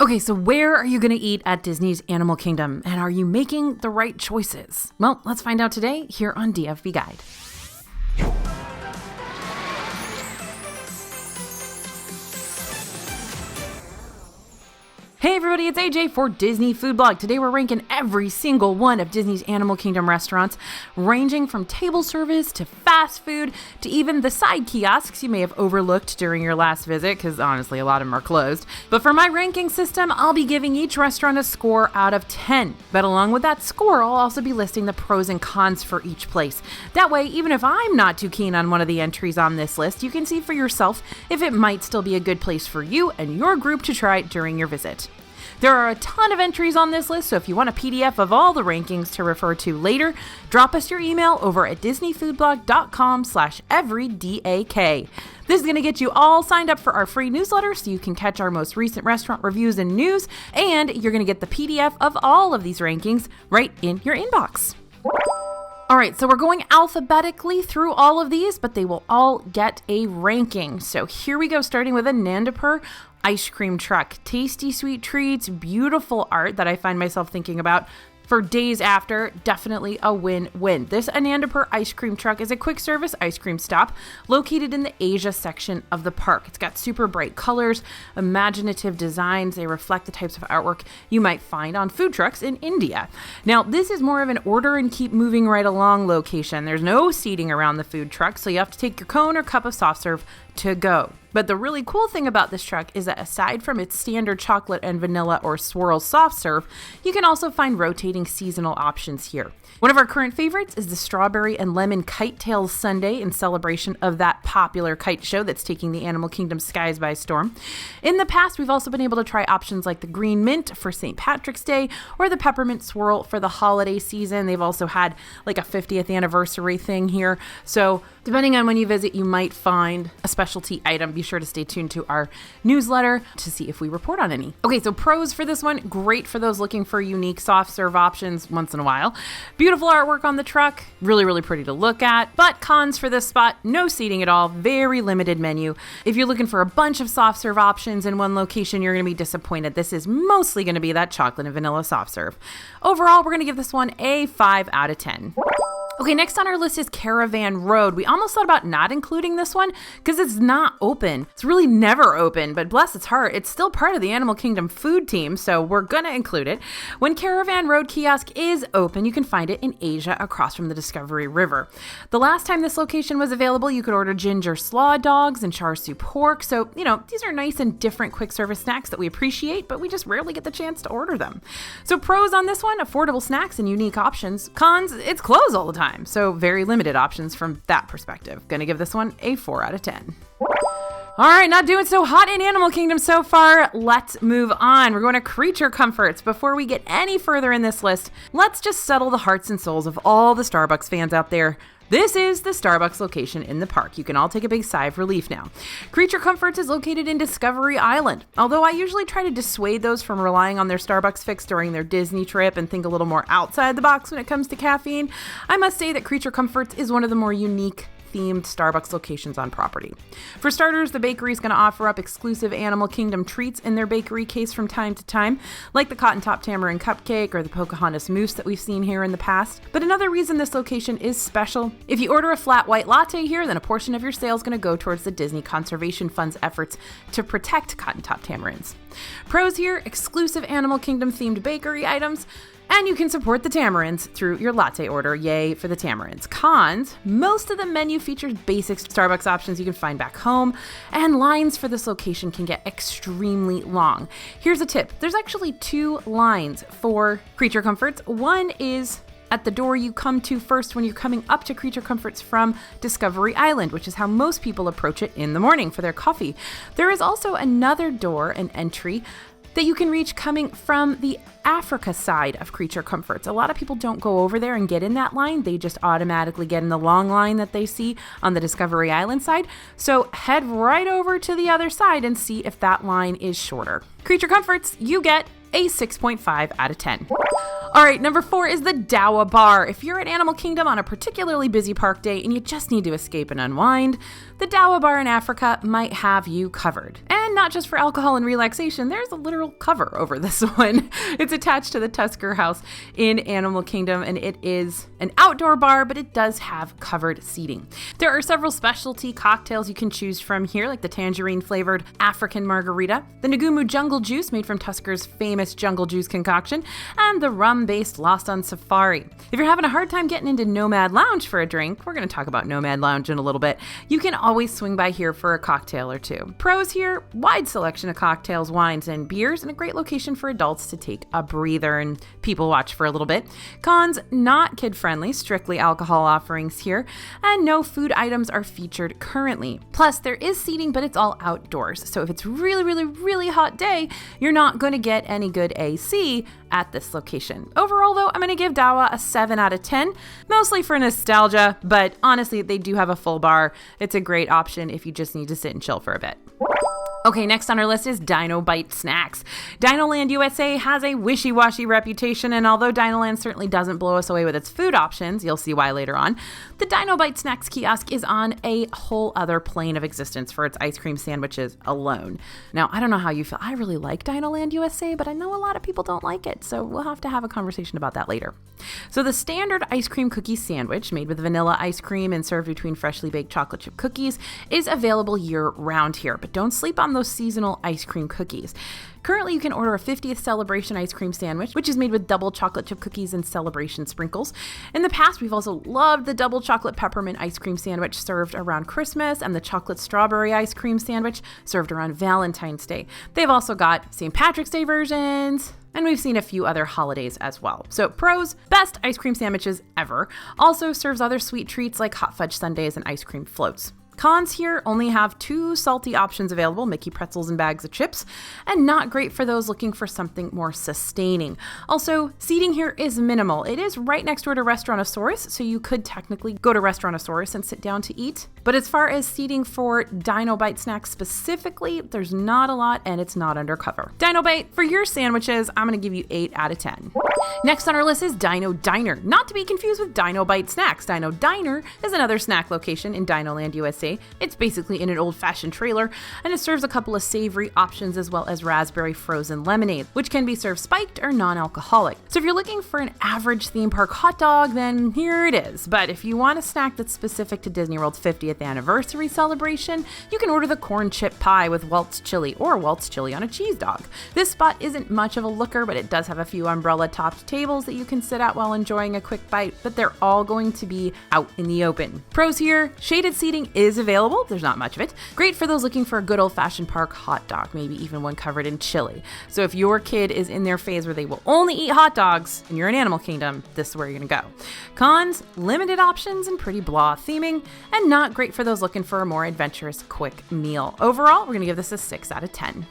Okay, so where are you going to eat at Disney's Animal Kingdom? And are you making the right choices? Well, let's find out today here on DFB Guide. Hey everybody, it's AJ for Disney Food Blog. Today we're ranking every single one of Disney's Animal Kingdom restaurants, ranging from table service to fast food to even the side kiosks you may have overlooked during your last visit, because honestly a lot of them are closed. But for my ranking system, I'll be giving each restaurant a score out of 10. But along with that score, I'll also be listing the pros and cons for each place. That way, even if I'm not too keen on one of the entries on this list, you can see for yourself if it might still be a good place for you and your group to try during your visit. There are a ton of entries on this list, so if you want a PDF of all the rankings to refer to later, drop us your email over at disneyfoodblog.com/everydak. This is going to get you all signed up for our free newsletter so you can catch our most recent restaurant reviews and news, and you're going to get the PDF of all of these rankings right in your inbox. All right, so we're going alphabetically through all of these, but they will all get a ranking. So here we go, starting with Anandpur Ice Cream Truck. Tasty sweet treats, beautiful art that I find myself thinking about for days after. Definitely a win-win. This Anandpur Ice Cream Truck is a quick service ice cream stop located in the Asia section of the park. It's got super bright colors, imaginative designs. They reflect the types of artwork you might find on food trucks in India. Now, this is more of an order and keep moving right along location. There's no seating around the food truck, so you have to take your cone or cup of soft serve to go. But the really cool thing about this truck is that aside from its standard chocolate and vanilla or swirl soft serve, you can also find rotating seasonal options here. One of our current favorites is the strawberry and lemon kite tails sundae in celebration of that popular kite show that's taking the Animal Kingdom skies by storm. In the past, we've also been able to try options like the green mint for St. Patrick's Day or the peppermint swirl for the holiday season. They've also had like a 50th anniversary thing here. So depending on when you visit, you might find a specialty item. Be sure to stay tuned to our newsletter to see if we report on any. Okay, so pros for this one, great for those looking for unique soft serve options once in a while. Beautiful artwork on the truck, really, really pretty to look at. But cons for this spot, no seating at all, very limited menu. If you're looking for a bunch of soft serve options in one location, you're going to be disappointed. This is mostly going to be that chocolate and vanilla soft serve. Overall, we're going to give this one a 5 out of 10. Okay, next on our list is Caravan Road. We almost thought about not including this one because it's not open. It's really never open, but bless its heart, it's still part of the Animal Kingdom food team, so we're going to include it. When Caravan Road kiosk is open, you can find it in Asia across from the Discovery River. The last time this location was available, you could order ginger slaw dogs and char siu pork, so, these are nice and different quick service snacks that we appreciate, but we just rarely get the chance to order them. So pros on this one, affordable snacks and unique options. Cons, it's closed all the time. So very limited options from that perspective. Gonna give this one a 4 out of 10. All right, not doing so hot in Animal Kingdom so far. Let's move on. We're going to Creature Comforts. Before we get any further in this list, let's just settle the hearts and souls of all the Starbucks fans out there. This is the Starbucks location in the park. You can all take a big sigh of relief now. Creature Comforts is located in Discovery Island. Although I usually try to dissuade those from relying on their Starbucks fix during their Disney trip and think a little more outside the box when it comes to caffeine, I must say that Creature Comforts is one of the more unique themed Starbucks locations on property. For starters, the bakery is going to offer up exclusive Animal Kingdom treats in their bakery case from time to time, like the Cotton Top Tamarind Cupcake or the Pocahontas Mousse that we've seen here in the past. But another reason this location is special, if you order a flat white latte here, then a portion of your sale is going to go towards the Disney Conservation Fund's efforts to protect Cotton Top Tamarins. Pros here, exclusive Animal Kingdom themed bakery items, and you can support the tamarins through your latte order. Yay for the tamarins. Cons, most of the menu features basic Starbucks options you can find back home, and lines for this location can get extremely long. Here's a tip. There's actually 2 lines for Creature Comforts. One is at the door you come to first when you're coming up to Creature Comforts from Discovery Island, which is how most people approach it in the morning for their coffee. There is also another door and entry that you can reach coming from the Africa side of Creature Comforts. A lot of people don't go over there and get in that line. They just automatically get in the long line that they see on the Discovery Island side. So head right over to the other side and see if that line is shorter. Creature Comforts, you get a 6.5 out of 10. All right, number 4 is the Dawa Bar. If you're at Animal Kingdom on a particularly busy park day and you just need to escape and unwind, the dawa bar in Africa might have you covered. And not just for alcohol and relaxation, there's a literal cover over this one. It's attached to the Tusker House in Animal Kingdom, and it is an outdoor bar, but it does have covered seating. There are several specialty cocktails you can choose from here, like the tangerine-flavored African margarita, the Ngumu jungle juice made from Tusker's famous jungle juice concoction, and the rum-based Lost on Safari. If you're having a hard time getting into Nomad Lounge for a drink, we're going to talk about Nomad Lounge in a little bit, you can always swing by here for a cocktail or two. Pros here, wide selection of cocktails, wines, and beers, and a great location for adults to take a breather and people watch for a little bit. Cons, not kid-friendly, strictly alcohol offerings here, and no food items are featured currently. Plus, there is seating, but it's all outdoors, so if it's really hot day, you're not going to get any good AC at this location. Overall, though, I'm going to give Dawa a 7 out of 10, mostly for nostalgia, but honestly, they do have a full bar. It's a great option if you just need to sit and chill for a bit. Okay, next on our list is dinobite snacks. Dinoland USA has a wishy-washy reputation, and although Dinoland certainly doesn't blow us away with its food options, you'll see why later on, the dinobite snacks kiosk is on a whole other plane of existence for its ice cream sandwiches alone. Now, I don't know how you feel. I really like Dinoland USA, but I know a lot of people don't like it, so we'll have to have a conversation about that later. So the standard ice cream cookie sandwich, made with vanilla ice cream and served between freshly baked chocolate chip cookies, is available year-round here, but don't sleep on those seasonal ice cream cookies. Currently, you can order a 50th celebration ice cream sandwich, which is made with double chocolate chip cookies and celebration sprinkles. In the past, we've also loved the double chocolate peppermint ice cream sandwich served around Christmas and the chocolate strawberry ice cream sandwich served around Valentine's Day. They've also got St. Patrick's Day versions, and we've seen a few other holidays as well. So pros, best ice cream sandwiches ever. Also serves other sweet treats like hot fudge sundaes and ice cream floats. Cons here only have 2 salty options available, Mickey pretzels and bags of chips, and not great for those looking for something more sustaining. Also, seating here is minimal. It is right next door to Restaurantosaurus, so you could technically go to Restaurantosaurus and sit down to eat. But as far as seating for Dinobite snacks specifically, there's not a lot and it's not undercover. Dinobite, for your sandwiches, I'm going to give you 8 out of 10. Next on our list is Dino Diner, not to be confused with Dinobite Snacks. Dino Diner is another snack location in Dinoland USA. It's basically in an old-fashioned trailer, and it serves a couple of savory options as well as raspberry frozen lemonade, which can be served spiked or non-alcoholic. So if you're looking for an average theme park hot dog, then here it is. But if you want a snack that's specific to Disney World's 50th anniversary celebration, you can order the corn chip pie with Waltz chili or Waltz chili on a cheese dog. This spot isn't much of a looker, but it does have a few umbrella-topped tables that you can sit at while enjoying a quick bite, but they're all going to be out in the open. Pros here, shaded seating is available. There's not much of it. Great for those looking for a good old-fashioned park hot dog, maybe even one covered in chili. So if your kid is in their phase where they will only eat hot dogs and you're in Animal Kingdom, this is where you're gonna go. Cons, limited options and pretty blah theming, and not great for those looking for a more adventurous quick meal. Overall, we're gonna give this a 6 out of 10.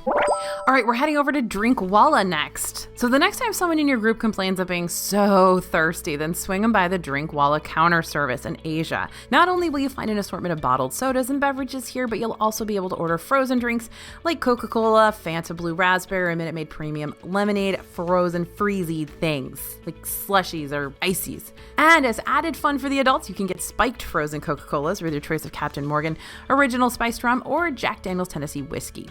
All right, we're heading over to Drink Walla next. So the next time someone in your group complains of being so thirsty, then swing them by the Drink Walla counter service in Asia. Not only will you find an assortment of bottled sodas and beverages here, but you'll also be able to order frozen drinks like Coca-Cola, Fanta Blue Raspberry, Minute Maid Premium Lemonade, frozen freezy things like slushies or ices. And as added fun for the adults, you can get spiked frozen Coca-Colas with your choice of Captain Morgan Original Spiced Rum or Jack Daniel's Tennessee Whiskey.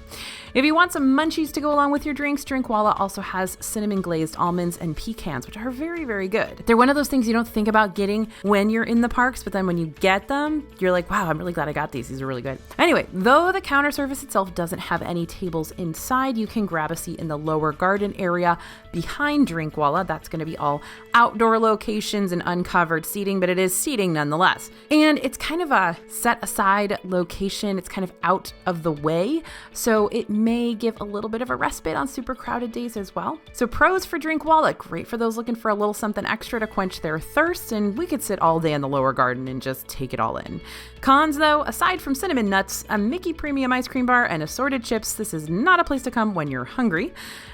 If you want some munchies to go along with your drinks, Drink Walla also has cinnamon glazed almonds and pecans, which are very, very good. They're one of those things you don't think about getting when you're in the parks, but then when you get them, you're like, wow, I'm really glad I got these. These are really good. Anyway, though the counter service itself doesn't have any tables inside, you can grab a seat in the lower garden area behind Drink Walla. That's going to be all outdoor locations and uncovered seating, but it is seating nonetheless. And it's kind of a set aside location. It's kind of out of the way, so it may give a little bit of a respite on super crowded days as well. So pros for Drink Walla, great for those looking for a little something extra to quench their thirst, and we could sit all day in the lower garden and just take it all in. Cons though, aside from cinnamon nuts, a Mickey Premium ice cream bar, and assorted chips, this is not a place to come when you're hungry.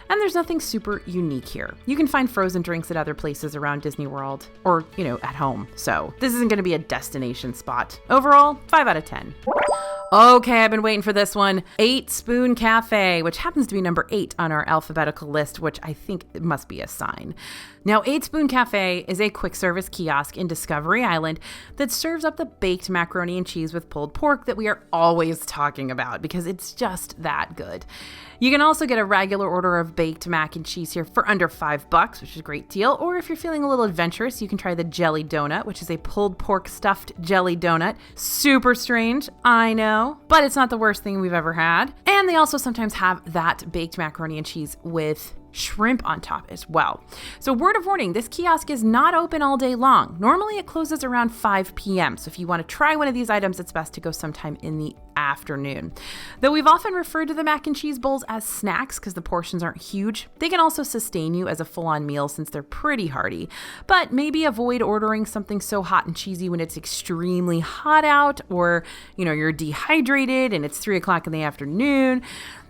And there's nothing super unique here. You can find frozen drinks at other places around Disney World or, at home. So this isn't going to be a destination spot. Overall, 5 out of 10. Okay, I've been waiting for this one. 8 Spoon Cafe, which happens to be number 8 on our alphabetical list, which I think it must be a sign. Now, 8 Spoon Cafe is a quick service kiosk in Discovery Island that serves up the baked macaroni and cheese with pulled pork that we are always talking about because it's just that good. You can also get a regular order of baked mac and cheese here for under $5, which is a great deal. Or if you're feeling a little adventurous, you can try the jelly donut, which is a pulled pork stuffed jelly donut. Super strange, I know, but it's not the worst thing we've ever had. And they also sometimes have that baked macaroni and cheese with shrimp on top as well. So word of warning, this kiosk is not open all day long. Normally it closes around 5 p.m. So if you want to try one of these items, it's best to go sometime in the afternoon. Though we've often referred to the mac and cheese bowls as snacks because the portions aren't huge, they can also sustain you as a full-on meal since they're pretty hearty. But maybe avoid ordering something so hot and cheesy when it's extremely hot out, or you're dehydrated and it's 3 o'clock in the afternoon.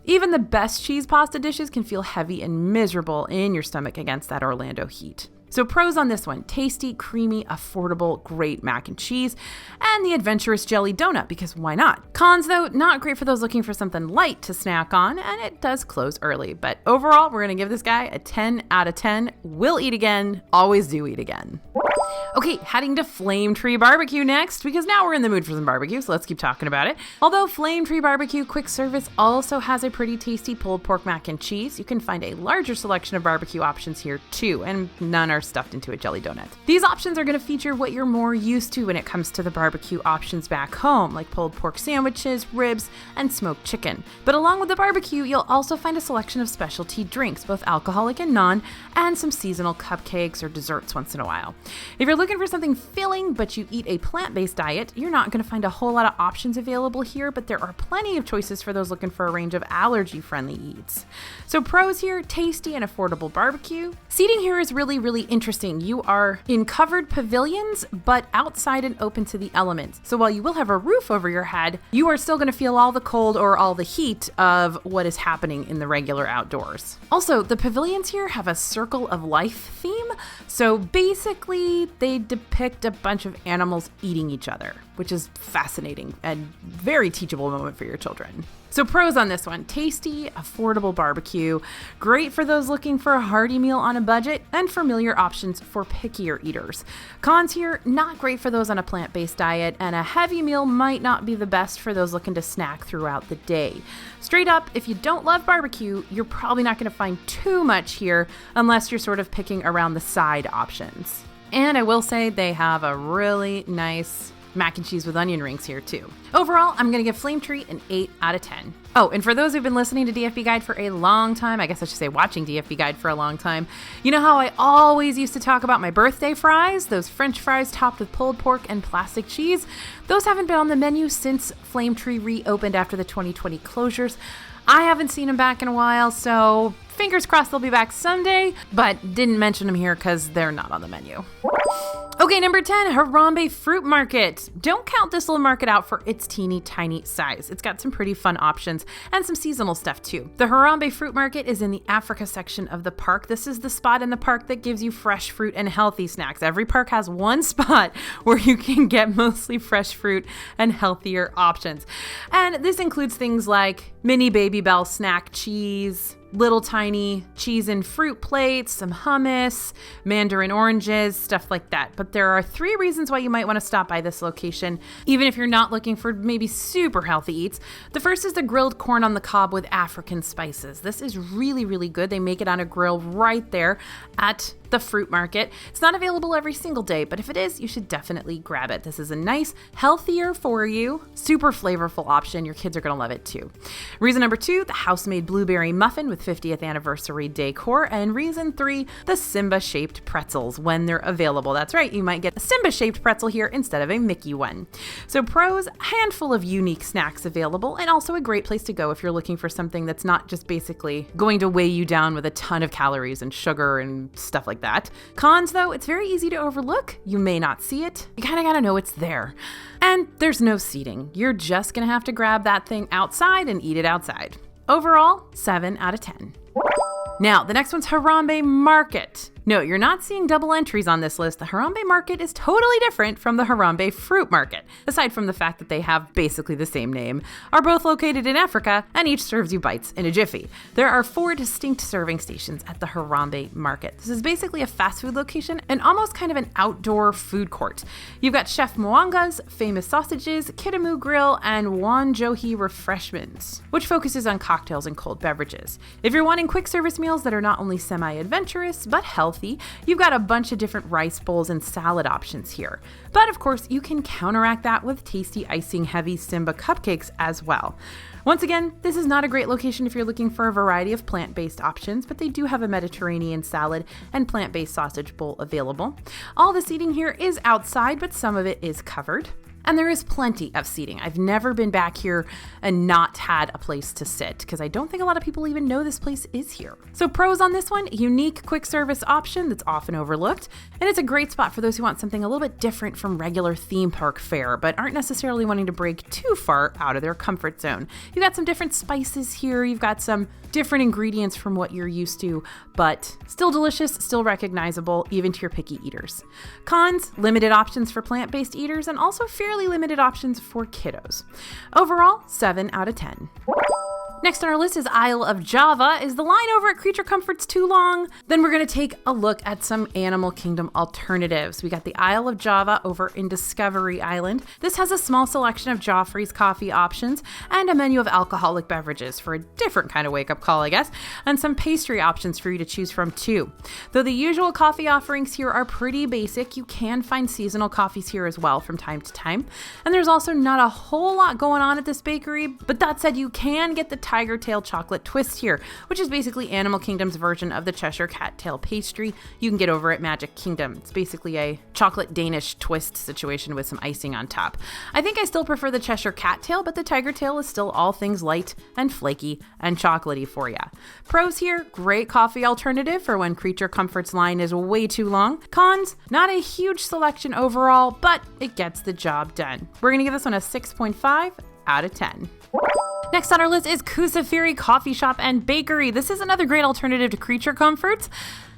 Even the best cheese pasta dishes can feel heavy and miserable in your stomach against that Orlando heat. So pros on this one: tasty, creamy, affordable, great mac and cheese, and the adventurous jelly donut, because why not? Cons though, not great for those looking for something light to snack on, and it does close early. But overall, we're going to give this guy a 10 out of 10. Will eat again, always do eat again. Okay, heading to Flametree BBQ next, because now we're in the mood for some barbecue, so let's keep talking about it. Although Flametree BBQ quick service also has a pretty tasty pulled pork mac and cheese, you can find a larger selection of barbecue options here too, and none are stuffed into a jelly donut. These options are going to feature what you're more used to when it comes to the barbecue options back home, like pulled pork sandwiches, ribs, and smoked chicken. But along with the barbecue, you'll also find a selection of specialty drinks, both alcoholic and non, and some seasonal cupcakes or desserts once in a while. If you're looking for something filling, but you eat a plant-based diet, you're not going to find a whole lot of options available here, but there are plenty of choices for those looking for a range of allergy-friendly eats. So pros here: tasty and affordable barbecue. Seating here is really, really interesting. You are in covered pavilions, but outside and open to the elements. So while you will have a roof over your head, you are still going to feel all the cold or all the heat of what is happening in the regular outdoors. Also, the pavilions here have a circle of life theme. So basically, they depict a bunch of animals eating each other, which is fascinating and very teachable moment for your children. So pros on this one: tasty, affordable barbecue, great for those looking for a hearty meal on a budget, and familiar options for pickier eaters. Cons here: not great for those on a plant-based diet, and a heavy meal might not be the best for those looking to snack throughout the day. Straight up, if you don't love barbecue, you're probably not going to find too much here unless you're sort of picking around the side options. And I will say they have a really nice mac and cheese with onion rings here too. Overall, I'm going to give Flametree an 8 out of 10. Oh, and for those who've been listening to DFB Guide for a long time, I guess I should say watching DFB Guide for a long time, you know how I always used to talk about my birthday fries, those French fries topped with pulled pork and plastic cheese? Those haven't been on the menu since Flametree reopened after the 2020 closures. I haven't seen them back in a while, so fingers crossed they'll be back someday, but didn't mention them here because they're not on the menu. Okay, number 10, Harambe Fruit Market. Don't count this little market out for its teeny tiny size. It's got some pretty fun options and some seasonal stuff too. The Harambe Fruit Market is in the Africa section of the park. This is the spot in the park that gives you fresh fruit and healthy snacks. Every park has one spot where you can get mostly fresh fruit and healthier options. And this includes things like mini Baby Bell snack cheese, little tiny cheese and fruit plates, some hummus, mandarin oranges, stuff like that. But there are 3 reasons why you might want to stop by this location, even if you're not looking for maybe super healthy eats. The first is the grilled corn on the cob with African spices. This is really, really good. They make it on a grill right there at the fruit market. It's not available every single day, but if it is, you should definitely grab it. This is a nice, healthier for you, super flavorful option. Your kids are going to love it too. Reason number 2, the house-made blueberry muffin with 50th anniversary decor. And reason 3, the Simba-shaped pretzels when they're available. That's right, you might get a Simba-shaped pretzel here instead of a Mickey one. So pros, handful of unique snacks available, and also a great place to go if you're looking for something that's not just basically going to weigh you down with a ton of calories and sugar and stuff like that. Cons though, it's very easy to overlook. You may not see it. You kind of got to know it's there. And there's no seating. You're just going to have to grab that thing outside and eat it outside. Overall, 7 out of 10. Now, the next one's Harambe Market. No, you're not seeing double entries on this list. The Harambe Market is totally different from the Harambe Fruit Market, aside from the fact that they have basically the same name, are both located in Africa, and each serves you bites in a jiffy. There are 4 distinct serving stations at the Harambe Market. This is basically a fast food location and almost kind of an outdoor food court. You've got Chef Mwanga's famous sausages, Kitamu Grill, and Wanjohi Refreshments, which focuses on cocktails and cold beverages. If you're wanting quick service meals that are not only semi-adventurous but healthy, you've got a bunch of different rice bowls and salad options here. But of course, you can counteract that with tasty icing heavy Simba cupcakes as well. Once again, this is not a great location if you're looking for a variety of plant-based options, but they do have a Mediterranean salad and plant-based sausage bowl available. All the seating here is outside, but some of it is covered. And there is plenty of seating. I've never been back here and not had a place to sit, because I don't think a lot of people even know this place is here. So pros on this one: unique quick service option that's often overlooked, and it's a great spot for those who want something a little bit different from regular theme park fare, but aren't necessarily wanting to break too far out of their comfort zone. You've got some different spices here, you've got some different ingredients from what you're used to, but still delicious, still recognizable, even to your picky eaters. Cons: limited options for plant-based eaters and also fairly limited options for kiddos. Overall, 7 out of 10. Next on our list is Isle of Java. Is the line over at Creature Comforts too long? Then we're going to take a look at some Animal Kingdom alternatives. We got the Isle of Java over in Discovery Island. This has a small selection of Joffrey's coffee options and a menu of alcoholic beverages for a different kind of wake-up call, I guess, and some pastry options for you to choose from too. Though the usual coffee offerings here are pretty basic, you can find seasonal coffees here as well from time to time. And there's also not a whole lot going on at this bakery, but that said, you can get the Tiger Tail chocolate twist here, which is basically Animal Kingdom's version of the Cheshire Cat tail pastry you can get over at Magic Kingdom. It's basically a chocolate Danish twist situation with some icing on top. I think I still prefer the Cheshire Cat tail, but the Tiger Tail is still all things light and flaky and chocolatey for you. Pros here: great coffee alternative for when Creature Comforts line is way too long. Cons: not a huge selection overall, but it gets the job done. We're going to give this one a 6.5 out of 10. Next on our list is Kusafiri Coffee Shop and Bakery. This is another great alternative to Creature Comforts,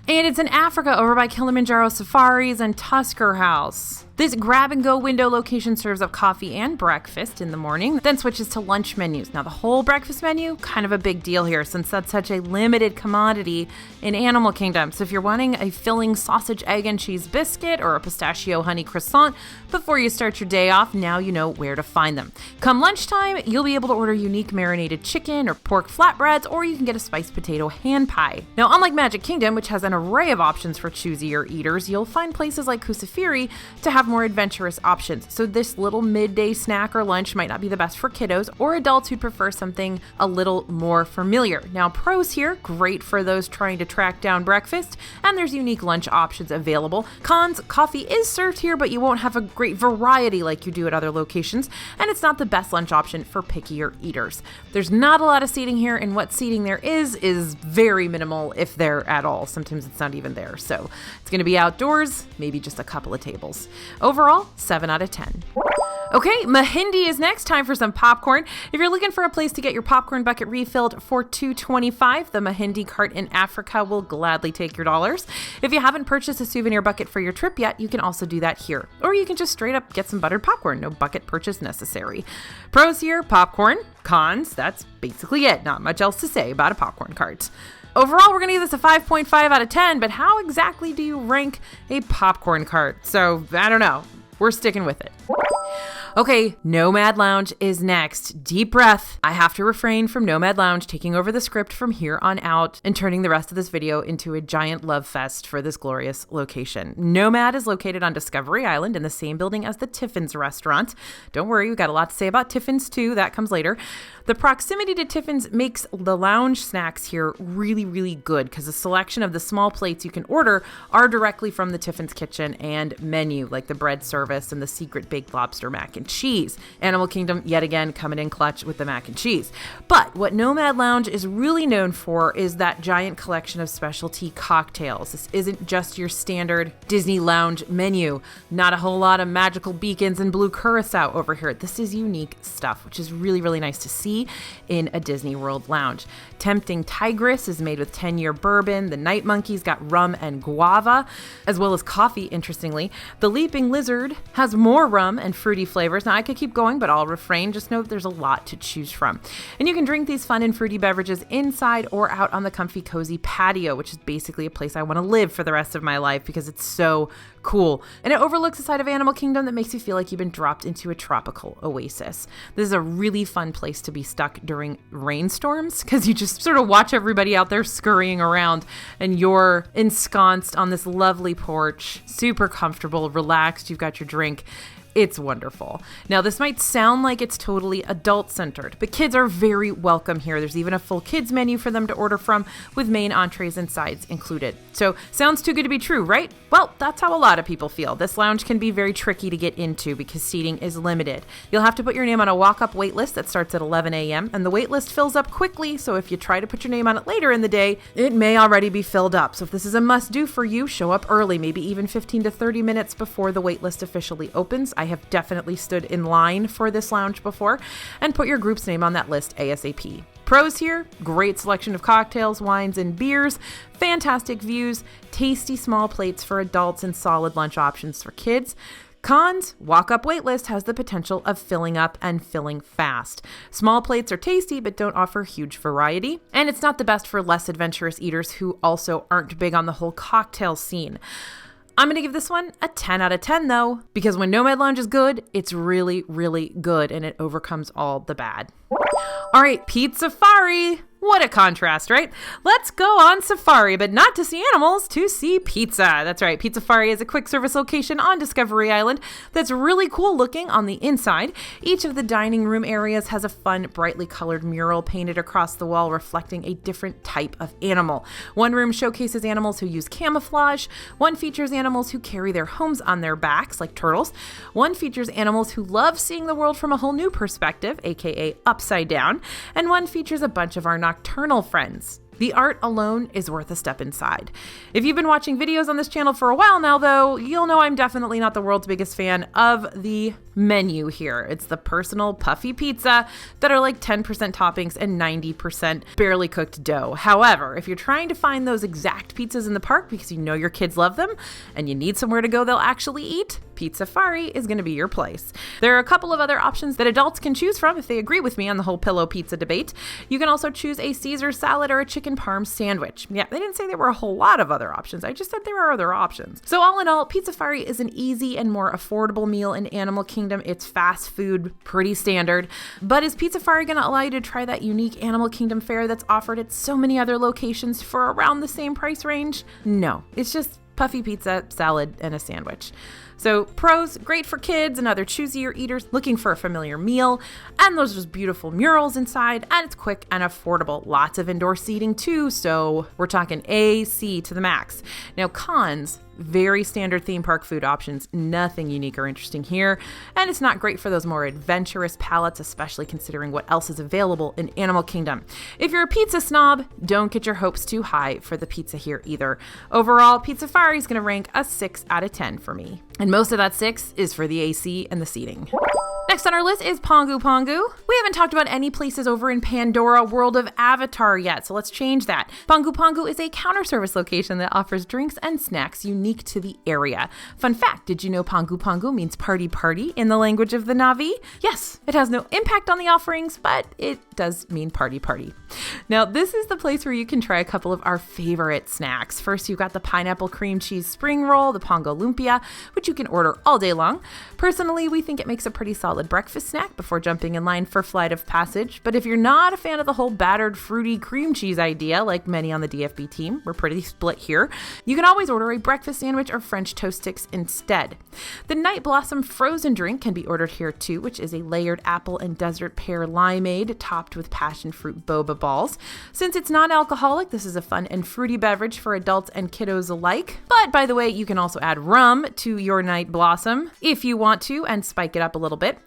and it's in Africa over by Kilimanjaro Safaris and Tusker House. This grab-and-go window location serves up coffee and breakfast in the morning, then switches to lunch menus. Now, the whole breakfast menu, kind of a big deal here since that's such a limited commodity in Animal Kingdom. So if you're wanting a filling sausage, egg, and cheese biscuit or a pistachio honey croissant before you start your day off, now you know where to find them. Come lunchtime, you'll be able to order unique marinated chicken or pork flatbreads, or you can get a spiced potato hand pie. Now, unlike Magic Kingdom, which has an array of options for choosier eaters, you'll find places like Kusafiri to have more adventurous options. So this little midday snack or lunch might not be the best for kiddos or adults who prefer something a little more familiar. Now, pros here: great for those trying to track down breakfast, and there's unique lunch options available. Cons: coffee is served here, but you won't have a great variety like you do at other locations, and it's not the best lunch option for pickier eaters. There's not a lot of seating here, and what seating there is very minimal, if there at all. Sometimes it's not even there. So it's going to be outdoors, maybe just a couple of tables. Overall, 7 out of 10. Okay, Mahindi is next. Time for some popcorn. If you're looking for a place to get your popcorn bucket refilled for $2.25, the Mahindi cart in Africa will gladly take your dollars. If you haven't purchased a souvenir bucket for your trip yet, you can also do that here. Or you can just straight up get some buttered popcorn. No bucket purchase necessary. Pros here: popcorn. Cons: that's basically it. Not much else to say about a popcorn cart. Overall, we're going to give this a 5.5 out of 10, but how exactly do you rank a popcorn cart? So, I don't know. We're sticking with it. Okay, Nomad Lounge is next. Deep breath. I have to refrain from Nomad Lounge taking over the script from here on out and turning the rest of this video into a giant love fest for this glorious location. Nomad is located on Discovery Island in the same building as the Tiffins restaurant. Don't worry, we've got a lot to say about Tiffins too. That comes later. The proximity to Tiffins makes the lounge snacks here really, really good because the selection of the small plates you can order are directly from the Tiffins kitchen and menu, like the bread service and the secret baked lobster mac and cheese. Animal Kingdom, yet again, coming in clutch with the mac and cheese. But what Nomad Lounge is really known for is that giant collection of specialty cocktails. This isn't just your standard Disney lounge menu. Not a whole lot of magical beacons and blue curacao over here. This is unique stuff, which is really, really nice to see in a Disney World lounge. Tempting Tigress is made with 10-year bourbon. The Night Monkey's got rum and guava, as well as coffee, interestingly. The Leaping Lizard has more rum and fruity flavors. Now, I could keep going, but I'll refrain. Just know that there's a lot to choose from. And you can drink these fun and fruity beverages inside or out on the comfy, cozy patio, which is basically a place I want to live for the rest of my life because it's so cool. And it overlooks a side of Animal Kingdom that makes you feel like you've been dropped into a tropical oasis. This is a really fun place to be stuck during rainstorms because you just sort of watch everybody out there scurrying around and you're ensconced on this lovely porch, super comfortable, relaxed, you've got your drink. It's wonderful. Now, this might sound like it's totally adult-centered, but kids are very welcome here. There's even a full kids menu for them to order from with main entrees and sides included. So, sounds too good to be true, right? Well, that's how a lot of people feel. This lounge can be very tricky to get into because seating is limited. You'll have to put your name on a walk-up wait list that starts at 11 a.m., and the wait list fills up quickly, so if you try to put your name on it later in the day, it may already be filled up. So if this is a must-do for you, show up early, maybe even 15 to 30 minutes before the wait list officially opens. I have definitely stood in line for this lounge before, and put your group's name on that list ASAP. Pros here, great selection of cocktails, wines, and beers, fantastic views, tasty small plates for adults, and solid lunch options for kids. Cons, walk-up waitlist has the potential of filling up and filling fast. Small plates are tasty but don't offer huge variety, and it's not the best for less adventurous eaters who also aren't big on the whole cocktail scene. I'm going to give this one a 10 out of 10 though, because when Nomad Lounge is good, it's really, really good and it overcomes all the bad. All right, Pizzafari. What a contrast, right? Let's go on safari, but not to see animals, to see pizza. That's right, Pizzafari is a quick service location on Discovery Island that's really cool looking on the inside. Each of the dining room areas has a fun, brightly colored mural painted across the wall reflecting a different type of animal. One room showcases animals who use camouflage. One features animals who carry their homes on their backs, like turtles. One features animals who love seeing the world from a whole new perspective, aka upside down. And one features a bunch of our nocturnal friends. The art alone is worth a step inside. If you've been watching videos on this channel for a while now, though, you'll know I'm definitely not the world's biggest fan of the menu here. It's the personal puffy pizza that are like 10% toppings and 90% barely cooked dough. However, if you're trying to find those exact pizzas in the park because you know your kids love them and you need somewhere to go they'll actually eat, Pizzafari is going to be your place. There are a couple of other options that adults can choose from if they agree with me on the whole pillow pizza debate. You can also choose a Caesar salad or a chicken parm sandwich. Yeah, they didn't say there were a whole lot of other options. I just said there are other options. So all in all, Pizzafari is an easy and more affordable meal in Animal Kingdom. It's fast food, pretty standard. But is Pizzafari going to allow you to try that unique Animal Kingdom fare that's offered at so many other locations for around the same price range? No, it's just puffy pizza, salad, and a sandwich. So pros, great for kids and other choosier eaters looking for a familiar meal, and those just beautiful murals inside, and it's quick and affordable. Lots of indoor seating too, so we're talking AC to the max. Now cons, very standard theme park food options, nothing unique or interesting here, and it's not great for those more adventurous palates, especially considering what else is available in Animal Kingdom. If you're a pizza snob, don't get your hopes too high for the pizza here either. Overall, Pizzafari is going to rank a 6 out of 10 for me. And most of that 6 is for the AC and the seating. Next on our list is Pangu Pangu. We haven't talked about any places over in Pandora World of Avatar yet, so let's change that. Pangu Pangu is a counter service location that offers drinks and snacks unique to the area. Fun fact, did you know Pangu Pangu means party party in the language of the Na'vi? Yes, it has no impact on the offerings, but it does mean party party. Now, this is the place where you can try a couple of our favorite snacks. First, you've got the pineapple cream cheese spring roll, the Pongo Lumpia, which you can order all day long. Personally, we think it makes a pretty solid breakfast snack before jumping in line for Flight of Passage. But if you're not a fan of the whole battered fruity cream cheese idea, like many on the DFB team, we're pretty split here, you can always order a breakfast sandwich or French toast sticks instead. The Night Blossom frozen drink can be ordered here too, which is a layered apple and desert pear limeade topped with passion fruit boba balls. Since it's non-alcoholic, this is a fun and fruity beverage for adults and kiddos alike. But by the way, you can also add rum to your Night Blossom if you want to and spike it up a little bit.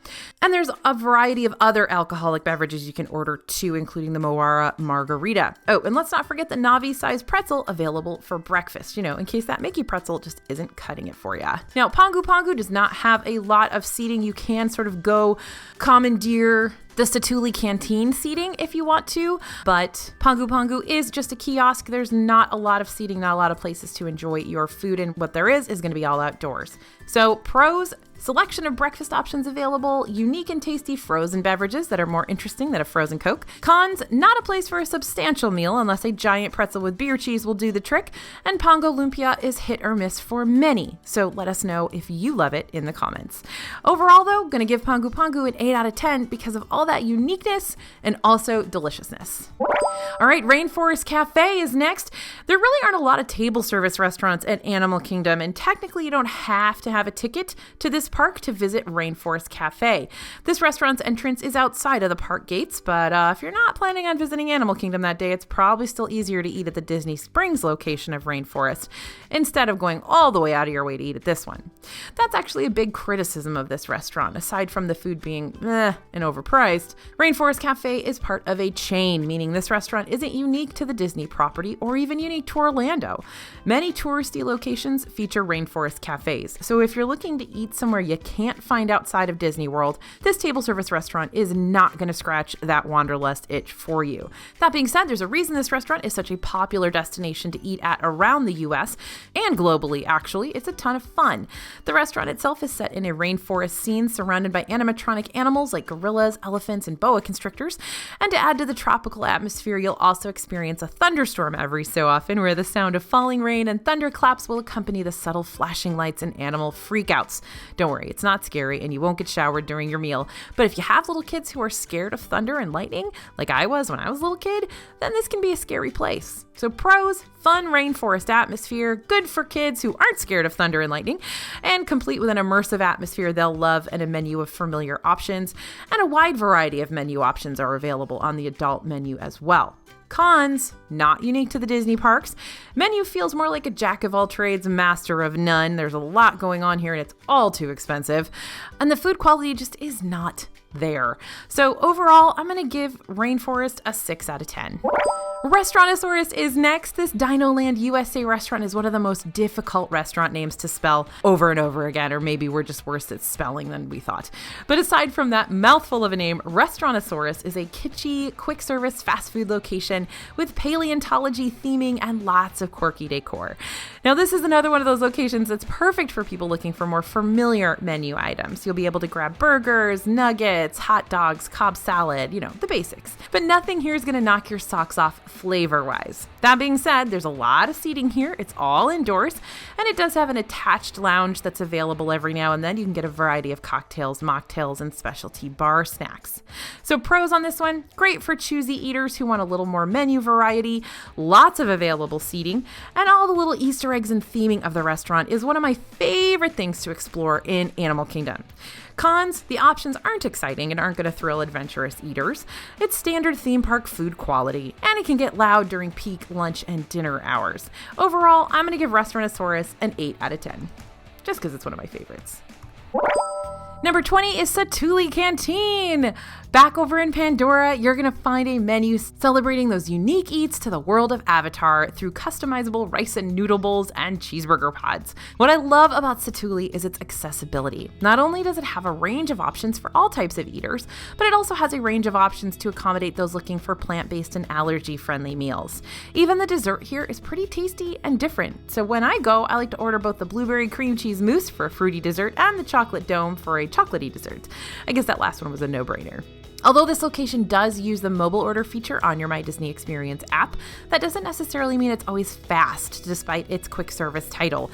And there's a variety of other alcoholic beverages you can order too, including the Moara Margarita. Oh, and let's not forget the Navi-sized pretzel available for breakfast, in case that Mickey pretzel just isn't cutting it for you. Now, Pangu Pangu does not have a lot of seating. You can sort of go commandeer the Satuli Canteen seating if you want to, but Pangu Pangu is just a kiosk. There's not a lot of seating, not a lot of places to enjoy your food, and what there is going to be all outdoors. So pros: selection of breakfast options available, unique and tasty frozen beverages that are more interesting than a frozen Coke. Cons: not a place for a substantial meal unless a giant pretzel with beer cheese will do the trick, and Pango Lumpia is hit or miss for many. So let us know if you love it in the comments. Overall though, gonna give Pangu Pangu an 8 out of 10 because of all that uniqueness and also deliciousness. All right, Rainforest Cafe is next. There really aren't a lot of table service restaurants at Animal Kingdom, and technically you don't have to have a ticket to this park to visit Rainforest Cafe. This restaurant's entrance is outside of the park gates, but if you're not planning on visiting Animal Kingdom that day, it's probably still easier to eat at the Disney Springs location of Rainforest instead of going all the way out of your way to eat at this one. That's actually a big criticism of this restaurant. Aside from the food being and overpriced, Rainforest Cafe is part of a chain, meaning this restaurant isn't unique to the Disney property or even unique to Orlando. Many touristy locations feature Rainforest Cafes, so if you're looking to eat somewhere you can't find outside of Disney World, this table service restaurant is not going to scratch that wanderlust itch for you. That being said, there's a reason this restaurant is such a popular destination to eat at around the US and globally, actually. It's a ton of fun. The restaurant itself is set in a rainforest scene surrounded by animatronic animals like gorillas, elephants, and boa constrictors. And to add to the tropical atmosphere, you'll also experience a thunderstorm every so often, where the sound of falling rain and thunderclaps will accompany the subtle flashing lights and animal freakouts. Don't worry, it's not scary and you won't get showered during your meal. But if you have little kids who are scared of thunder and lightning, like I was when I was a little kid, then this can be a scary place. So pros: fun rainforest atmosphere, good for kids who aren't scared of thunder and lightning, and complete with an immersive atmosphere they'll love and a menu of familiar options, and a wide variety of menu options are available on the adult menu as well. Cons: not unique to the Disney parks. Menu feels more like a jack of all trades, master of none. There's a lot going on here and it's all too expensive. And the food quality just is not there. So overall, I'm going to give Rainforest a 6 out of 10. Restaurantosaurus is next. This Dinoland USA restaurant is one of the most difficult restaurant names to spell over and over again, or maybe we're just worse at spelling than we thought. But aside from that mouthful of a name, Restaurantosaurus is a kitschy, quick service fast food location with paleontology theming and lots of quirky decor. Now, this is another one of those locations that's perfect for people looking for more familiar menu items. You'll be able to grab burgers, nuggets, hot dogs, Cobb salad, the basics. But nothing here is going to knock your socks off flavor-wise. That being said, there's a lot of seating here. It's all indoors, and it does have an attached lounge that's available every now and then. You can get a variety of cocktails, mocktails, and specialty bar snacks. So pros on this one: great for choosy eaters who want a little more menu variety, lots of available seating, and all the little Easter eggs and theming of the restaurant is one of my favorite things to explore in Animal Kingdom. Cons: the options aren't exciting and aren't going to thrill adventurous eaters. It's standard theme park food quality, and it can get loud during peak lunch and dinner hours. Overall, I'm going to give Restaurantosaurus an 8 out of 10, just because it's one of my favorites. Number 20 is Satuli Canteen. Back over in Pandora, you're going to find a menu celebrating those unique eats to the world of Avatar through customizable rice and noodle bowls and cheeseburger pods. What I love about Satuli is its accessibility. Not only does it have a range of options for all types of eaters, but it also has a range of options to accommodate those looking for plant-based and allergy-friendly meals. Even the dessert here is pretty tasty and different. So when I go, I like to order both the blueberry cream cheese mousse for a fruity dessert and the chocolate dome for a chocolatey dessert. I guess that last one was a no-brainer. Although this location does use the mobile order feature on your My Disney Experience app, that doesn't necessarily mean it's always fast, despite its quick service title.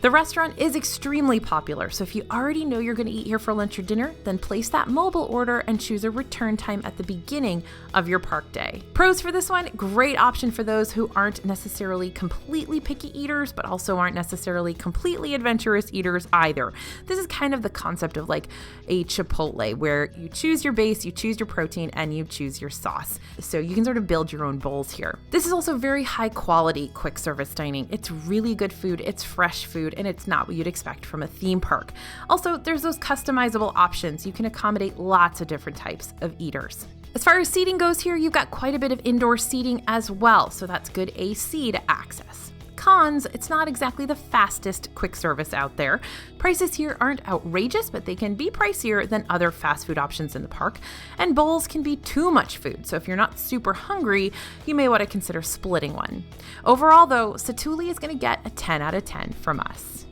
The restaurant is extremely popular, so if you already know you're going to eat here for lunch or dinner, then place that mobile order and choose a return time at the beginning of your park day. Pros for this one: great option for those who aren't necessarily completely picky eaters, but also aren't necessarily completely adventurous eaters either. This is kind of the concept of like a Chipotle, where you choose your base, you choose your protein, and you choose your sauce. So you can sort of build your own bowls here. This is also very high quality quick service dining. It's really good food, it's fresh food, and it's not what you'd expect from a theme park. Also, there's those customizable options. You can accommodate lots of different types of eaters. As far as seating goes here, you've got quite a bit of indoor seating as well, so that's good AC to access. Cons, it's not exactly the fastest quick service out there. Prices here aren't outrageous, but they can be pricier than other fast food options in the park, and bowls can be too much food, so if you're not super hungry, you may want to consider splitting one. Overall though, Satuli is going to get a 10 out of 10 from us.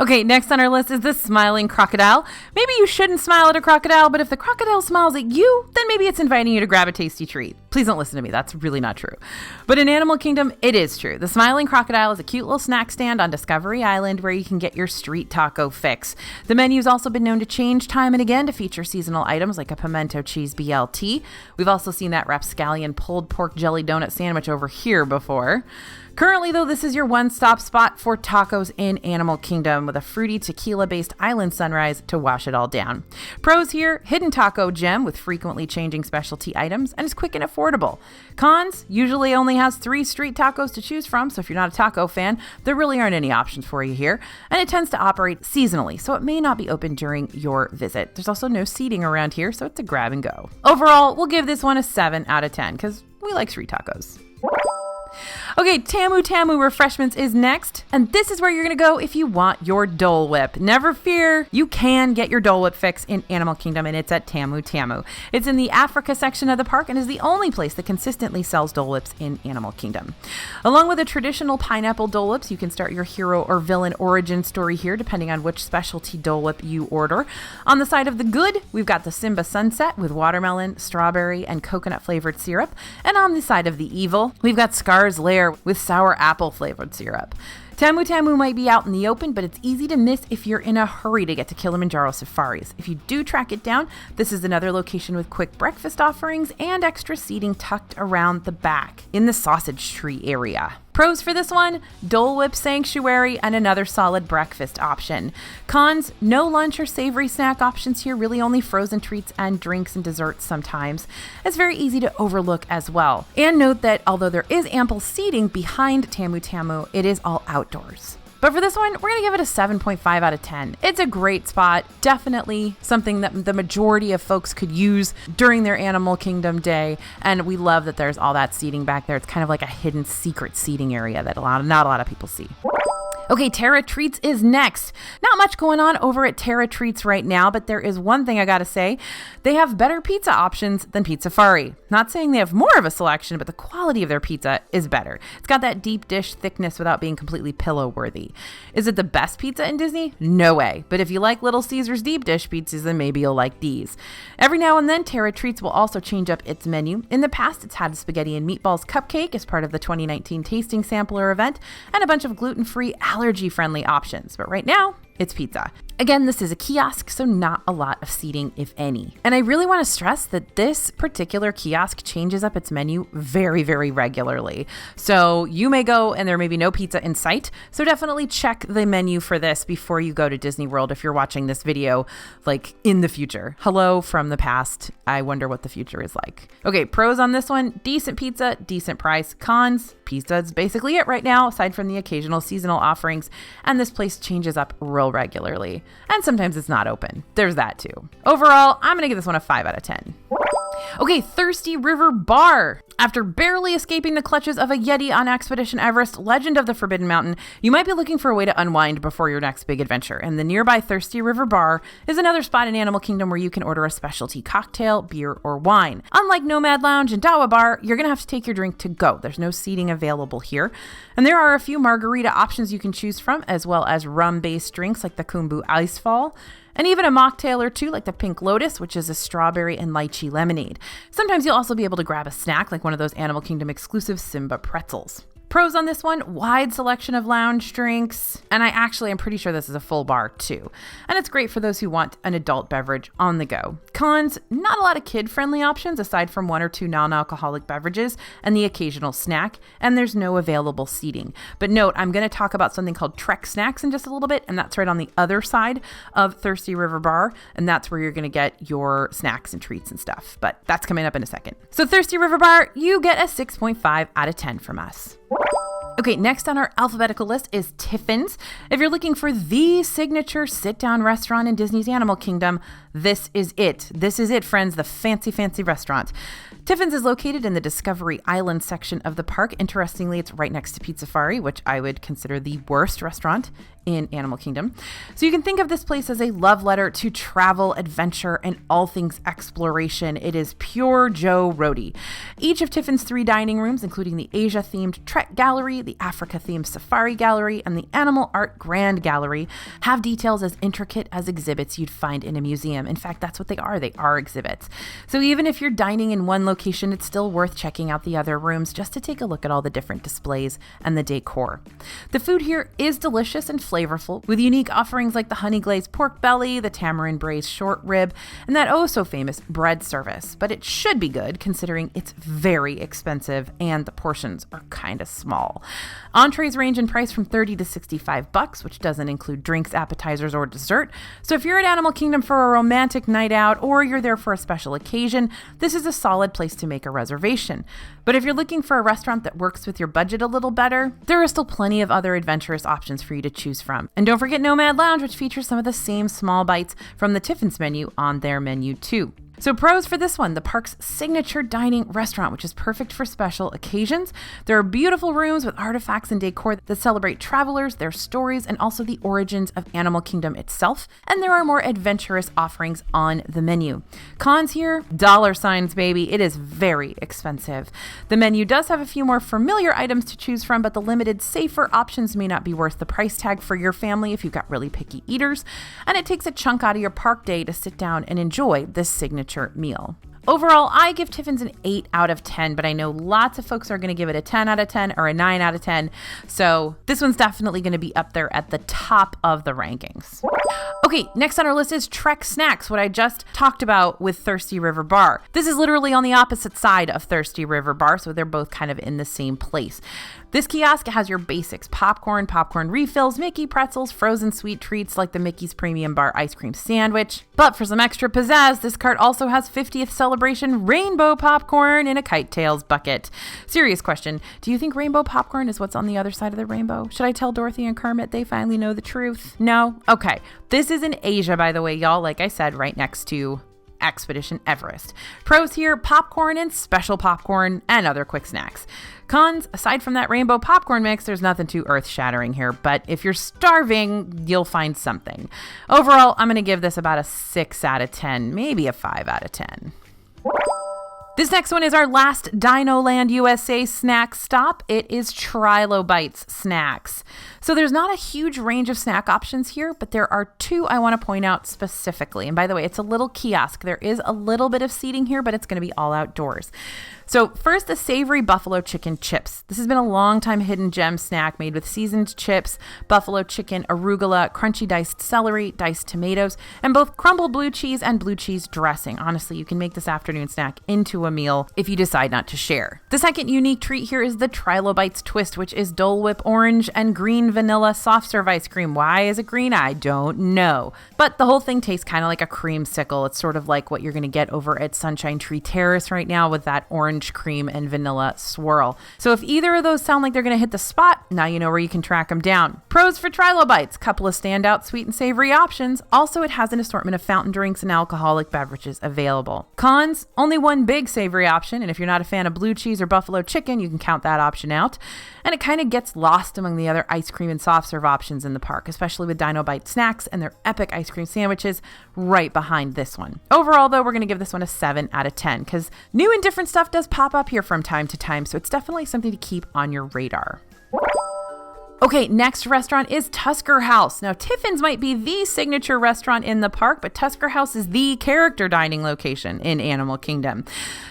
Okay, next on our list is the Smiling Crocodile. Maybe you shouldn't smile at a crocodile, but if the crocodile smiles at you, then maybe it's inviting you to grab a tasty treat. Please don't listen to me, that's really not true. But in Animal Kingdom, it is true. The Smiling Crocodile is a cute little snack stand on Discovery Island where you can get your street taco fix. The menu's also been known to change time and again to feature seasonal items like a pimento cheese BLT. We've also seen that rapscallion pulled pork jelly donut sandwich over here before. Currently, though, this is your one-stop spot for tacos in Animal Kingdom with a fruity tequila-based island sunrise to wash it all down. Pros here, hidden taco gem with frequently changing specialty items and is quick and affordable. Cons, usually only has 3 street tacos to choose from, so if you're not a taco fan, there really aren't any options for you here. And it tends to operate seasonally, so it may not be open during your visit. There's also no seating around here, so it's a grab and go. Overall, we'll give this one a 7 out of 10 because we like street tacos. Okay, Temutamu Refreshments is next, and this is where you're going to go if you want your Dole Whip. Never fear, you can get your Dole Whip fix in Animal Kingdom, and it's at Temutamu. It's in the Africa section of the park and is the only place that consistently sells Dole Whips in Animal Kingdom. Along with the traditional pineapple Dole Whips, you can start your hero or villain origin story here, depending on which specialty Dole Whip you order. On the side of the good, we've got the Simba Sunset with watermelon, strawberry, and coconut flavored syrup. And on the side of the evil, we've got Scar's Lair with sour apple flavored syrup. Temutamu might be out in the open, but it's easy to miss if you're in a hurry to get to Kilimanjaro Safaris. If you do track it down, this is another location with quick breakfast offerings and extra seating tucked around the back in the sausage tree area. Pros for this one, Dole Whip Sanctuary and another solid breakfast option. Cons, no lunch or savory snack options here, really only frozen treats and drinks and desserts sometimes. It's very easy to overlook as well. And note that although there is ample seating behind Temutamu, it is all outdoors. But for this one, we're going to give it a 7.5 out of 10. It's a great spot, definitely something that the majority of folks could use during their Animal Kingdom day, and we love that there's all that seating back there. It's kind of like a hidden secret seating area that not a lot of people see. Okay, Terra Treats is next. Not much going on over at Terra Treats right now, but there is one thing I gotta say. They have better pizza options than Pizzafari. Not saying they have more of a selection, but the quality of their pizza is better. It's got that deep dish thickness without being completely pillow-worthy. Is it the best pizza in Disney? No way. But if you like Little Caesars deep dish pizzas, then maybe you'll like these. Every now and then, Terra Treats will also change up its menu. In the past, it's had a spaghetti and meatballs cupcake as part of the 2019 tasting sampler event, and a bunch of gluten-free allergy-friendly options, but right now, it's pizza. Again, this is a kiosk, so not a lot of seating, if any. And I really want to stress that this particular kiosk changes up its menu very, very regularly. So you may go and there may be no pizza in sight. So definitely check the menu for this before you go to Disney World if you're watching this video, like in the future. Hello from the past. I wonder what the future is like. Okay, pros on this one, decent pizza, decent price. Cons, pizza is basically it right now, aside from the occasional seasonal offerings. And this place changes up real regularly. And sometimes it's not open. There's that too. Overall, I'm going to give this one a 5 out of 10. Okay, Thirsty River Bar. After barely escaping the clutches of a Yeti on Expedition Everest, Legend of the Forbidden Mountain, you might be looking for a way to unwind before your next big adventure. And the nearby Thirsty River Bar is another spot in Animal Kingdom where you can order a specialty cocktail, beer, or wine. Unlike Nomad Lounge and Dawa Bar, you're going to have to take your drink to go. There's no seating available here. And there are a few margarita options you can choose from, as well as rum-based drinks like the Kumbu Icefall, and even a mocktail or two like the Pink Lotus, which is a strawberry and lychee lemonade. Sometimes you'll also be able to grab a snack like one of those Animal Kingdom exclusive Simba pretzels. Pros on this one, wide selection of lounge drinks, and I'm pretty sure this is a full bar too. And it's great for those who want an adult beverage on the go. Cons, not a lot of kid-friendly options aside from 1 or 2 non-alcoholic beverages and the occasional snack, and there's no available seating. But note, I'm going to talk about something called Trex Snacks in just a little bit, and that's right on the other side of Thirsty River Bar, and that's where you're going to get your snacks and treats and stuff. But that's coming up in a second. So Thirsty River Bar, you get a 6.5 out of 10 from us. Okay, next on our alphabetical list is Tiffins. If you're looking for the signature sit-down restaurant in Disney's Animal Kingdom, this is it. This is it, friends, the fancy, fancy restaurant. Tiffins is located in the Discovery Island section of the park. Interestingly, it's right next to Pizzafari, which I would consider the worst restaurant in Animal Kingdom. So you can think of this place as a love letter to travel, adventure, and all things exploration. It is pure Joe Rohde. Each of Tiffin's 3 dining rooms, including the Asia-themed Trek Gallery, the Africa-themed Safari Gallery, and the Animal Art Grand Gallery, have details as intricate as exhibits you'd find in a museum. In fact, that's what they are. They are exhibits. So even if you're dining in one location, it's still worth checking out the other rooms just to take a look at all the different displays and the decor. The food here is delicious and flavorful, with unique offerings like the honey glazed pork belly, the tamarind braised short rib, and that oh so famous bread service. But it should be good considering it's very expensive and the portions are kind of small. Entrees range in price from $30 to $65, which doesn't include drinks, appetizers, or dessert. So if you're at Animal Kingdom for a romantic night out or you're there for a special occasion, this is a solid place to make a reservation. But if you're looking for a restaurant that works with your budget a little better, there are still plenty of other adventurous options for you to choose from. And don't forget Nomad Lounge, which features some of the same small bites from the Tiffins menu on their menu too. So pros for this one, the park's signature dining restaurant, which is perfect for special occasions. There are beautiful rooms with artifacts and decor that celebrate travelers, their stories, and also the origins of Animal Kingdom itself. And there are more adventurous offerings on the menu. Cons here, dollar signs, baby. It is very expensive. The menu does have a few more familiar items to choose from, but the limited safer options may not be worth the price tag for your family if you've got really picky eaters. And it takes a chunk out of your park day to sit down and enjoy this signature meal. Overall, I give Tiffins an 8 out of 10, but I know lots of folks are going to give it a 10 out of 10 or a 9 out of 10. So this one's definitely going to be up there at the top of the rankings. Okay, next on our list is Trex Snacks, what I just talked about with Thirsty River Bar. This is literally on the opposite side of Thirsty River Bar, so they're both kind of in the same place. This kiosk has your basics: popcorn, popcorn refills, Mickey pretzels, frozen sweet treats like the Mickey's Premium Bar ice cream sandwich. But for some extra pizzazz, this cart also has 50th celebration rainbow popcorn in a Kite Tails bucket. Serious question, do you think rainbow popcorn is what's on the other side of the rainbow? Should I tell Dorothy and Kermit they finally know the truth? No? Okay. This is in Asia, by the way, y'all. Like I said, right next to Expedition Everest. Pros here, popcorn and special popcorn and other quick snacks. Cons, aside from that rainbow popcorn mix, there's nothing too earth-shattering here, but if you're starving, you'll find something. Overall, I'm going to give this about a 6 out of 10, maybe a 5 out of 10. This next one is our last Dino Land USA snack stop. It is Trilobites Snacks. So there's not a huge range of snack options here, but there are 2 I want to point out specifically. And by the way, it's a little kiosk. There is a little bit of seating here, but it's going to be all outdoors. So first, the savory buffalo chicken chips. This has been a long time hidden gem snack made with seasoned chips, buffalo chicken, arugula, crunchy diced celery, diced tomatoes, and both crumbled blue cheese and blue cheese dressing. Honestly, you can make this afternoon snack into a meal if you decide not to share. The second unique treat here is the Trilobites Twist, which is Dole Whip orange and green vanilla soft serve ice cream. Why is it green? I don't know. But the whole thing tastes kind of like a creamsicle. It's sort of like what you're going to get over at Sunshine Tree Terrace right now with that orange cream and vanilla swirl. So if either of those sound like they're going to hit the spot, now you know where you can track them down. Pros for Trilobites, couple of standout sweet and savory options. Also, it has an assortment of fountain drinks and alcoholic beverages available. Cons, only one big savory option, and if you're not a fan of blue cheese or buffalo chicken, you can count that option out. And it kind of gets lost among the other ice cream and soft serve options in the park, especially with Dinobite Snacks and their epic ice cream sandwiches right behind this one. Overall, though, we're going to give this one a 7 out of 10 because new and different stuff does pop up here from time to time, so it's definitely something to keep on your radar. Okay, next restaurant is Tusker House. Now, Tiffins might be the signature restaurant in the park, but Tusker House is the character dining location in Animal Kingdom.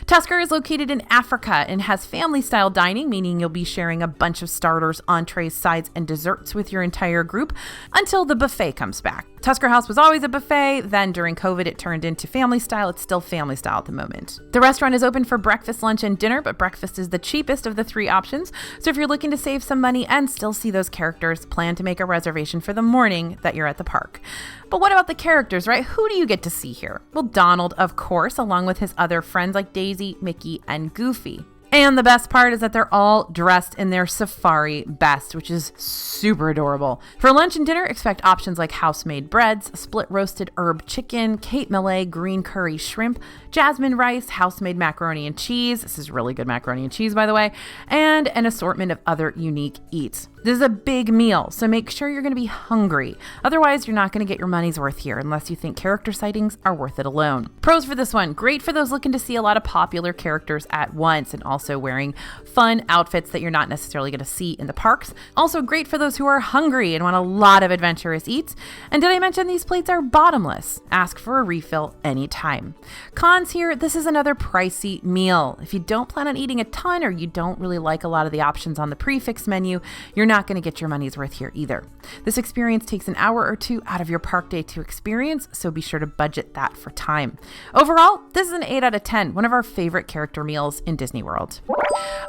Tusker is located in Africa and has family-style dining, meaning you'll be sharing a bunch of starters, entrees, sides, and desserts with your entire group until the buffet comes back. Tusker House was always a buffet, then during COVID it turned into family style. It's still family style at the moment. The restaurant is open for breakfast, lunch, and dinner, but breakfast is the cheapest of the 3 options. So if you're looking to save some money and still see those characters, plan to make a reservation for the morning that you're at the park. But what about the characters, right? Who do you get to see here? Well, Donald, of course, along with his other friends like Daisy, Mickey, and Goofy. And the best part is that they're all dressed in their safari best, which is super adorable. For lunch and dinner, expect options like house-made breads, split roasted herb chicken, Cape Malay green curry shrimp, jasmine rice, house-made macaroni and cheese. This is really good macaroni and cheese, by the way, and an assortment of other unique eats. This is a big meal, so make sure you're going to be hungry. Otherwise, you're not going to get your money's worth here unless you think character sightings are worth it alone. Pros for this one: great for those looking to see a lot of popular characters at once and also wearing fun outfits that you're not necessarily going to see in the parks. Also great for those who are hungry and want a lot of adventurous eats. And did I mention these plates are bottomless? Ask for a refill anytime. Cons here: this is another pricey meal. If you don't plan on eating a ton or you don't really like a lot of the options on the prefix menu, you're not going to get your money's worth here either. This experience takes an hour or two out of your park day to experience, so be sure to budget that for time. Overall, this is an 8 out of 10, one of our favorite character meals in Disney World.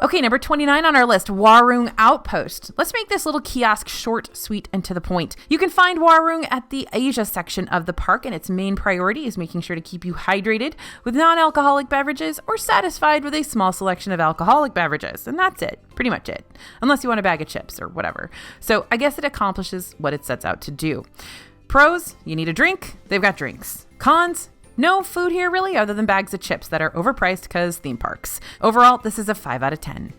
Okay, number 29 on our list, Wahrung Outpost. Let's make this little kiosk short, sweet, and to the point. You can find Wahrung at the Asia section of the park, and its main priority is making sure to keep you hydrated with non-alcoholic beverages or satisfied with a small selection of alcoholic beverages. And that's it. Pretty much it. Unless you want a bag of chips or whatever. So I guess it accomplishes what it sets out to do. Pros: you need a drink. They've got drinks. Cons: no food here really other than bags of chips that are overpriced because theme parks. Overall, this is a 5 out of 10.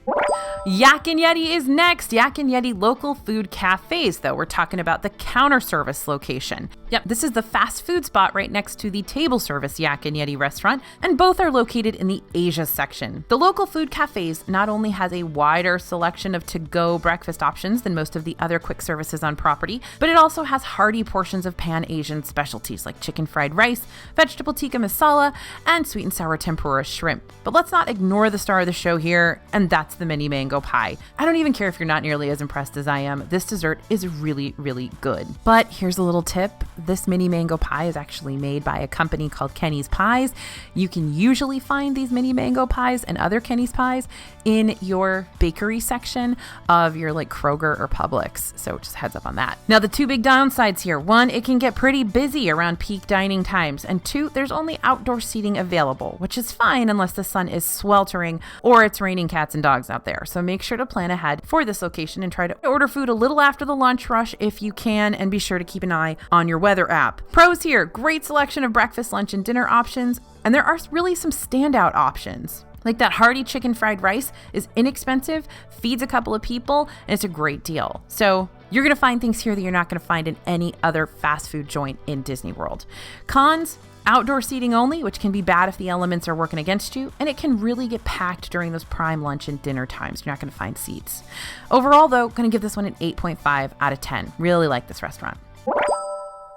Yak and Yeti is next. Yak and Yeti local food cafes, though. We're talking about the counter service location. Yep, this is the fast food spot right next to the table service Yak and Yeti restaurant, and both are located in the Asia section. The local food cafes not only has a wider selection of to-go breakfast options than most of the other quick services on property, but it also has hearty portions of Pan-Asian specialties like chicken fried rice, vegetable tikka masala, and sweet and sour tempura shrimp. But let's not ignore the star of the show here, and that's the mini mango pie. I don't even care if you're not nearly as impressed as I am. This dessert is really, really good. But here's a little tip. This mini mango pie is actually made by a company called Kenny's Pies. You can usually find these mini mango pies and other Kenny's Pies in your bakery section of your like Kroger or Publix. So just heads up on that. Now, the two big downsides here. One, it can get pretty busy around peak dining times. And two, there's only outdoor seating available, which is fine unless the sun is sweltering or it's raining cats and dogs out there. So make sure to plan ahead for this location and try to order food a little after the lunch rush if you can, and be sure to keep an eye on your weather app. Pros here: great selection of breakfast, lunch, and dinner options, and there are really some standout options. Like that hearty chicken fried rice is inexpensive, feeds a couple of people, and it's a great deal. So you're going to find things here that you're not going to find in any other fast food joint in Disney World. Cons: outdoor seating only, which can be bad if the elements are working against you, and it can really get packed during those prime lunch and dinner times. You're not going to find seats. Overall, though, going to give this one an 8.5 out of 10. Really like this restaurant.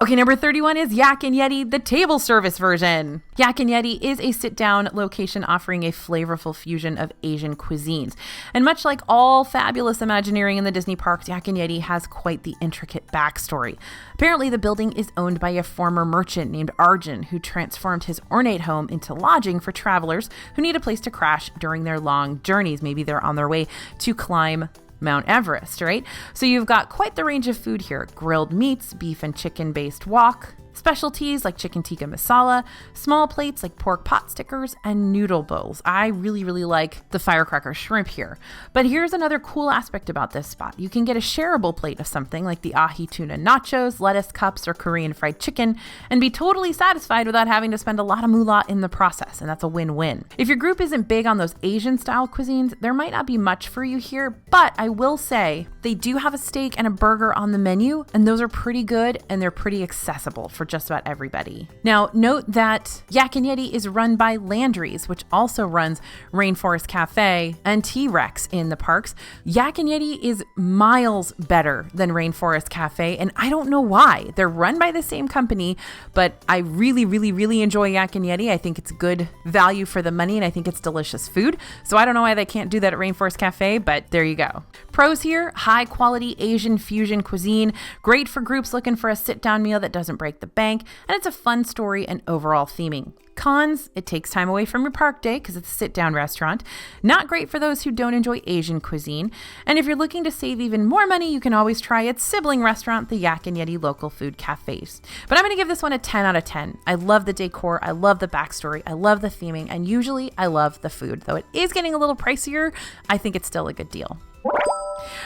Okay, number 31 is Yak and Yeti, the table service version. Yak and Yeti is a sit-down location offering a flavorful fusion of Asian cuisines. And much like all fabulous Imagineering in the Disney parks, Yak and Yeti has quite the intricate backstory. Apparently, the building is owned by a former merchant named Arjun, who transformed his ornate home into lodging for travelers who need a place to crash during their long journeys. Maybe they're on their way to climb Mount Everest, right? So you've got quite the range of food here: grilled meats, beef and chicken based wok, specialties like chicken tikka masala, small plates like pork pot stickers, and noodle bowls. I really, really like the firecracker shrimp here. But here's another cool aspect about this spot. You can get a shareable plate of something like the ahi tuna nachos, lettuce cups, or Korean fried chicken, and be totally satisfied without having to spend a lot of moolah in the process, and that's a win-win. If your group isn't big on those Asian-style cuisines, there might not be much for you here, but I will say they do have a steak and a burger on the menu, and those are pretty good, and they're pretty accessible for just about everybody. Now, note that Yak and Yeti is run by Landry's, which also runs Rainforest Cafe and T-Rex in the parks. Yak and Yeti is miles better than Rainforest Cafe, and I don't know why. They're run by the same company, but I really, really, really enjoy Yak and Yeti. I think it's good value for the money, and I think it's delicious food. So I don't know why they can't do that at Rainforest Cafe, but there you go. Pros here: high high quality Asian fusion cuisine, great for groups looking for a sit-down meal that doesn't break the bank, and it's a fun story and overall theming. Cons, it takes time away from your park day because it's a sit-down restaurant. Not great for those who don't enjoy Asian cuisine. And if you're looking to save even more money, you can always try its sibling restaurant, the Yak and Yeti local food cafes. But I'm going to give this one a 10 out of 10. I love the decor, I love the backstory, I love the theming, and usually I love the food. Though it is getting a little pricier, I think it's still a good deal.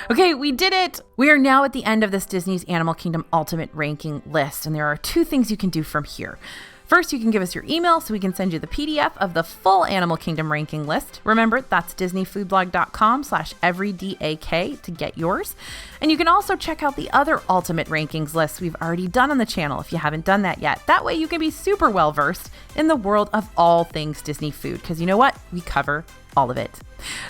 Okay, we did it! We are now at the end of this Disney's Animal Kingdom Ultimate Ranking list, and there are 2 things you can do from here. First, you can give us your email so we can send you the PDF of the full Animal Kingdom ranking list. Remember, that's disneyfoodblog.com/everydak to get yours. And you can also check out the other Ultimate Rankings lists we've already done on the channel if you haven't done that yet. That way you can be super well versed in the world of all things Disney food, because you know what? We cover all of it.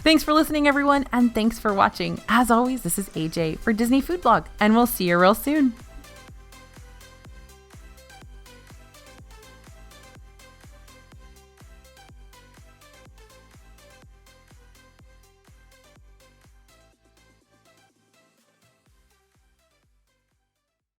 Thanks for listening, everyone, and thanks for watching. As always, this is AJ for Disney Food Blog, and we'll see you real soon.